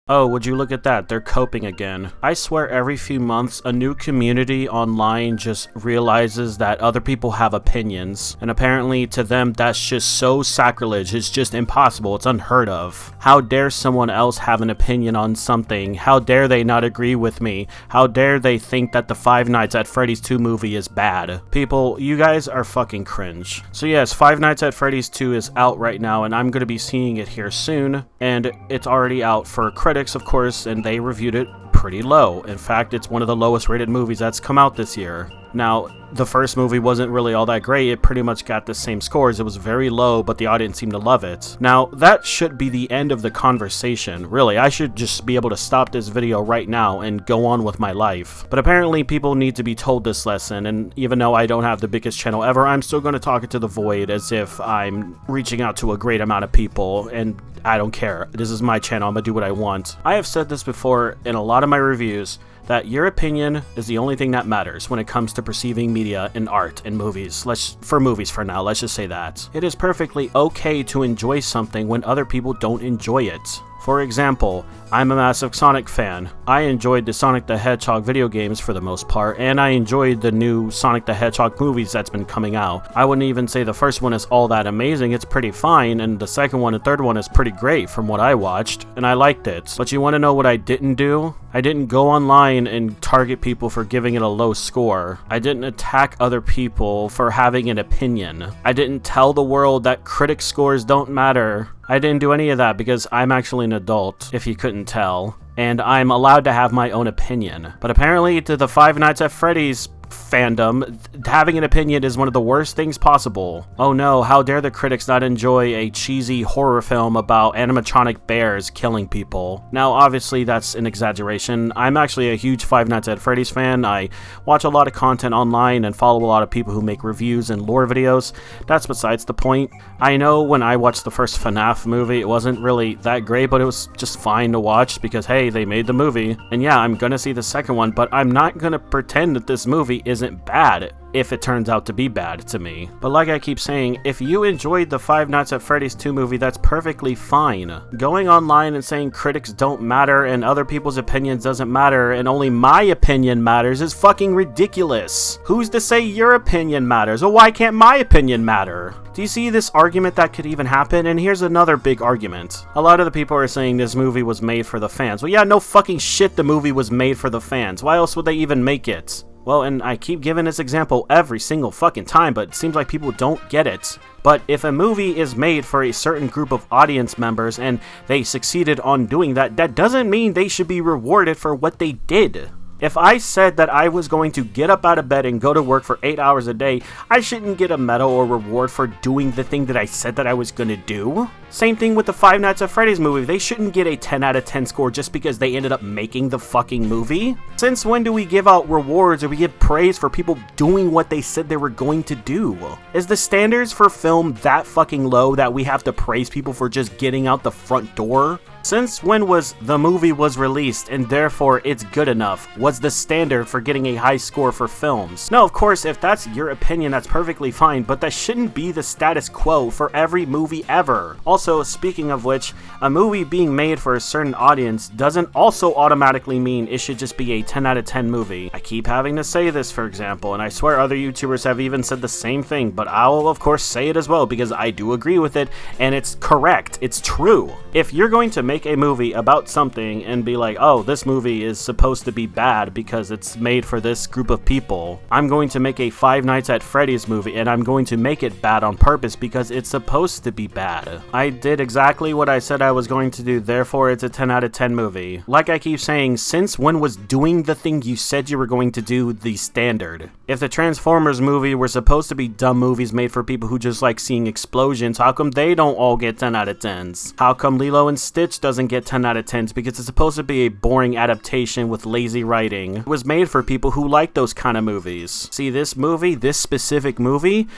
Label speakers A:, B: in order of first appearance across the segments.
A: Oh, would you look at that, they're coping again. I swear every few months, a new community online just realizes that other people have opinions, and apparently to them that's just so sacrilege, it's just impossible, it's unheard of. How dare someone else have an opinion on something? How dare they not agree with me? How dare they think that the Five Nights at Freddy's 2 movie is bad? People, you guys are fucking cringe. So yes, Five Nights at Freddy's 2 is out right now, and I'm gonna be seeing it here soon, and it's already out for critics, of course, and they reviewed it pretty low. In fact, it's one of the lowest rated movies that's come out this year. Now, the first movie wasn't really all that great, it pretty much got the same scores, it was very low, but the audience seemed to love it. Now, that should be the end of the conversation, really. I should just be able to stop this video right now and go on with my life. But apparently people need to be told this lesson, and even though I don't have the biggest channel ever, I'm still going to talk it to the void as if I'm reaching out to a great amount of people, and I don't care. This is my channel, I'm gonna do what I want. I have said this before in a lot of my reviews, that your opinion is the only thing that matters when it comes to perceiving media and art and movies. For movies for now, let's just say that. It is perfectly okay to enjoy something when other people don't enjoy it. For example, I'm a massive Sonic fan. I enjoyed the Sonic the Hedgehog video games for the most part, and I enjoyed the new Sonic the Hedgehog movies that's been coming out. I wouldn't even say the first one is all that amazing, it's pretty fine, and the second one and third one is pretty great from what I watched, and I liked it. But you want to know what I didn't do? I didn't go online and target people for giving it a low score. I didn't attack other people for having an opinion. I didn't tell the world that critic scores don't matter. I didn't do any of that because I'm actually an adult, if you couldn't tell, and I'm allowed to have my own opinion. But apparently to the Five Nights at Freddy's fandom, having an opinion is one of the worst things possible. Oh no, how dare the critics not enjoy a cheesy horror film about animatronic bears killing people. Now obviously that's an exaggeration. I'm actually a huge Five Nights at Freddy's fan. I watch a lot of content online and follow a lot of people who make reviews and lore videos. That's besides the point. I know when I watched the first FNAF movie, it wasn't really that great, but it was just fine to watch because hey, they made the movie. And yeah, I'm gonna see the second one, but I'm not gonna pretend that this movie isn't bad if it turns out to be bad to me. But like I keep saying, if you enjoyed the Five Nights at Freddy's 2 movie, that's perfectly fine. Going online and saying critics don't matter and other people's opinions doesn't matter and only my opinion matters is fucking ridiculous. Who's to say your opinion matters? Well, why can't my opinion matter? Do you see this argument that could even happen? And here's another big argument. A lot of the people are saying this movie was made for the fans. Well, yeah, no fucking shit the movie was made for the fans. Why else would they even make it? Well, and I keep giving this example every single fucking time, but it seems like people don't get it. But if a movie is made for a certain group of audience members and they succeeded on doing that, that doesn't mean they should be rewarded for what they did. If I said that I was going to get up out of bed and go to work for 8 hours a day, I shouldn't get a medal or reward for doing the thing that I said that I was gonna do. Same thing with the Five Nights at Freddy's movie. They shouldn't get a 10 out of 10 score just because they ended up making the fucking movie. Since when do we give out rewards or we give praise for people doing what they said they were going to do? Is the standards for film that fucking low that we have to praise people for just getting out the front door? Since when was the movie was released and therefore it's good enough? Was the standard for getting a high score for films? No, of course, if that's your opinion, that's perfectly fine, but that shouldn't be the status quo for every movie ever. Also, speaking of which, a movie being made for a certain audience doesn't also automatically mean it should just be a 10 out of 10 movie. I keep having to say this, for example, and I swear other YouTubers have even said the same thing, but I'll of course say it as well because I do agree with it, and it's correct, it's true. If you're going to make a movie about something and be like, oh, this movie is supposed to be bad because it's made for this group of people, I'm going to make a Five Nights at Freddy's movie and I'm going to make it bad on purpose because it's supposed to be bad. I did exactly what I said I was going to do, therefore it's a 10 out of 10 movie. Like I keep saying, since when was doing the thing you said you were going to do the standard? If the Transformers movie were supposed to be dumb movies made for people who just like seeing explosions, how come they don't all get 10 out of 10s? How come Lilo and Stitch doesn't get 10 out of 10s? Because it's supposed to be a boring adaptation with lazy writing. It was made for people who like those kind of movies. See, this movie, this specific movie,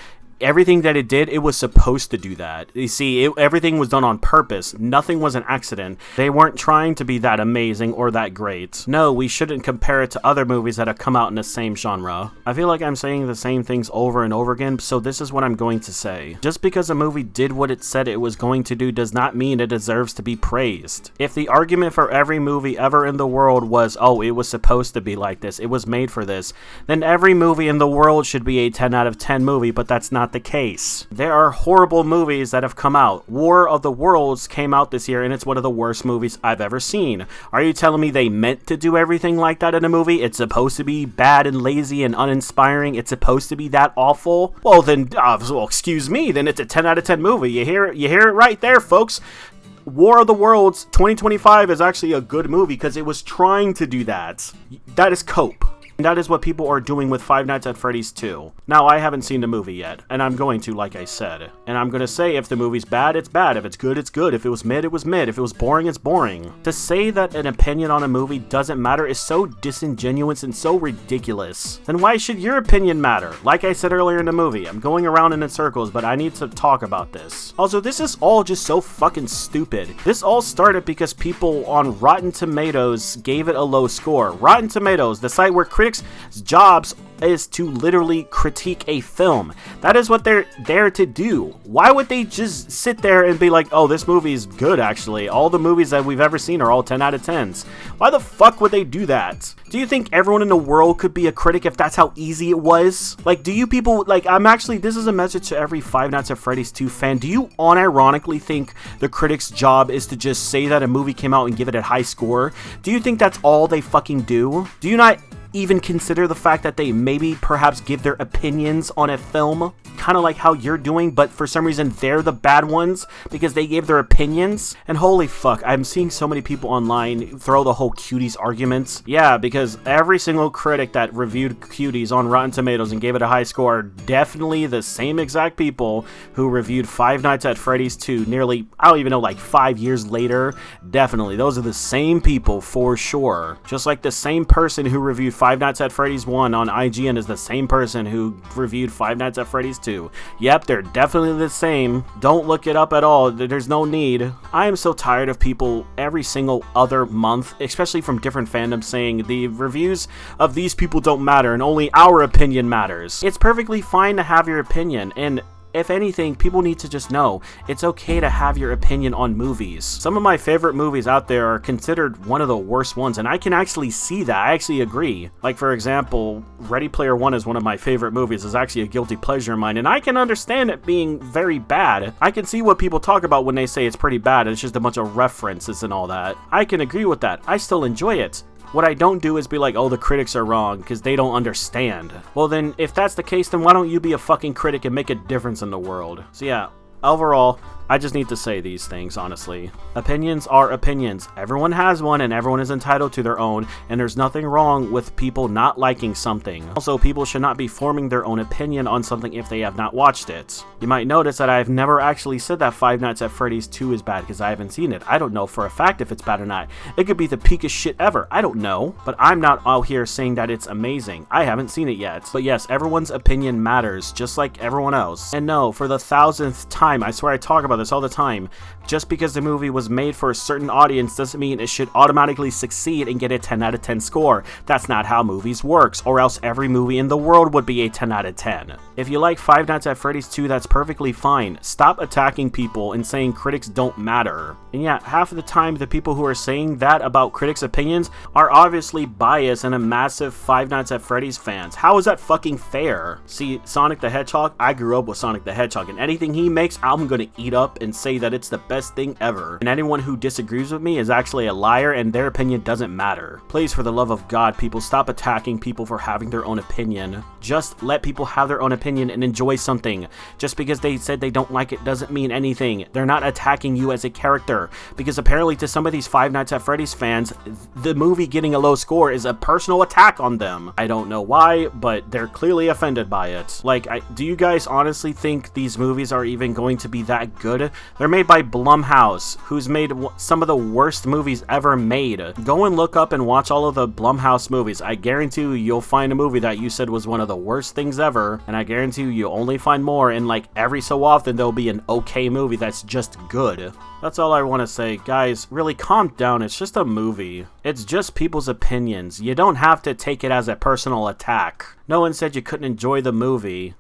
A: everything that it did, it was supposed to do that. You see, everything was done on purpose. Nothing was an accident. They weren't trying to be that amazing or that great. No, we shouldn't compare it to other movies that have come out in the same genre. I feel like I'm saying the same things over and over again, so this is what I'm going to say. Just because a movie did what it said it was going to do does not mean it deserves to be praised. If the argument for every movie ever in the world was, oh, it was supposed to be like this, it was made for this, then every movie in the world should be a 10 out of 10 movie, but that's not the case. There are horrible movies that have come out. War of the Worlds came out this year, and it's one of the worst movies I've ever seen. Are you telling me they meant to do everything like that in a movie? It's supposed to be bad and lazy and uninspiring? It's supposed to be that awful? Well then, well, excuse me, then it's a 10 out of 10 movie. You hear it right there, folks. War of the Worlds 2025 is actually a good movie because it was trying to do that. That is cope. And that is what people are doing with Five Nights at Freddy's 2. Now, I haven't seen the movie yet, and I'm going to, like I said. And I'm going to say if the movie's bad, it's bad. If it's good, it's good. If it was mid, it was mid. If it was boring, it's boring. To say that an opinion on a movie doesn't matter is so disingenuous and so ridiculous. Then why should your opinion matter? Like I said earlier in the movie, I'm going around in circles, but I need to talk about this. Also, this is all just so fucking stupid. This all started because people on Rotten Tomatoes gave it a low score. Rotten Tomatoes, the site where critics' jobs is to literally critique a film. That is what they're there to do. Why would they just sit there and be like, oh, this movie is good actually. All the movies that we've ever seen are all 10 out of 10s. Why the fuck would they do that? Do you think everyone in the world could be a critic if that's how easy it was? Like, do you people, like, this is a message to every Five Nights at Freddy's 2 fan. Do you unironically think the critic's job is to just say that a movie came out and give it a high score? Do you think that's all they fucking do? Do you not even consider the fact that they maybe perhaps give their opinions on a film, kind of like how you're doing, but for some reason they're the bad ones because they gave their opinions? And holy fuck, I'm seeing so many people online throw the whole Cuties arguments. Yeah, because every single critic that reviewed Cuties on Rotten Tomatoes and gave it a high score are definitely the same exact people who reviewed Five Nights at Freddy's 2 nearly, I don't even know, like 5 years later. Definitely, those are the same people for sure. Just like the same person who reviewed Five Nights at Freddy's 1 on IGN is the same person who reviewed Five Nights at Freddy's 2. Yep, they're definitely the same. Don't look it up at all. There's no need. I am so tired of people every single other month, especially from different fandoms, saying the reviews of these people don't matter and only our opinion matters. It's perfectly fine to have your opinion, and if anything, people need to just know it's okay to have your opinion on movies. Some of my favorite movies out there are considered one of the worst ones, and I can actually see that. I actually agree. Like, for example, Ready Player One is one of my favorite movies. It's actually a guilty pleasure of mine, and I can understand it being very bad. I can see what people talk about when they say it's pretty bad, and it's just a bunch of references and all that. I can agree with that. I still enjoy it. What I don't do is be like, oh, the critics are wrong because they don't understand. Well then, if that's the case, then why don't you be a fucking critic and make a difference in the world? So yeah, overall, I just need to say these things, honestly. Opinions are opinions. Everyone has one and everyone is entitled to their own, and there's nothing wrong with people not liking something. Also, people should not be forming their own opinion on something if they have not watched it. You might notice that I've never actually said that Five Nights at Freddy's 2 is bad because I haven't seen it. I don't know for a fact if it's bad or not. It could be the peakest shit ever. I don't know. But I'm not out here saying that it's amazing. I haven't seen it yet. But yes, everyone's opinion matters, just like everyone else. And no, for the 1000th time, I swear I talk about this all the time, just because the movie was made for a certain audience doesn't mean it should automatically succeed and get a 10 out of 10 score. That's not how movies works, or else every movie in the world would be a 10 out of 10. If you like Five Nights at Freddy's 2, that's perfectly fine. Stop attacking people and saying critics don't matter. And yeah, half of the time the people who are saying that about critics' opinions are obviously biased and a massive Five Nights at Freddy's fans. How is that fucking fair? See, Sonic the Hedgehog, I grew up with Sonic the Hedgehog, and anything he makes, I'm gonna eat up and say that it's the best thing ever. And anyone who disagrees with me is actually a liar and their opinion doesn't matter. Please, for the love of God, people, stop attacking people for having their own opinion. Just let people have their own opinion and enjoy something. Just because they said they don't like it doesn't mean anything. They're not attacking you as a character, because apparently to some of these Five Nights at Freddy's fans, the movie getting a low score is a personal attack on them. I don't know why, but they're clearly offended by it. Like, do you guys honestly think these movies are even going to be that good good. They're made by Blumhouse, who's made some of the worst movies ever made. Go and look up and watch all of the Blumhouse movies. I guarantee you, you'll find a movie that you said was one of the worst things ever, and I guarantee you, you'll only find more, and like every so often, there'll be an okay movie that's just good. That's all I want to say. Guys, really calm down. It's just a movie. It's just people's opinions. You don't have to take it as a personal attack. No one said you couldn't enjoy the movie.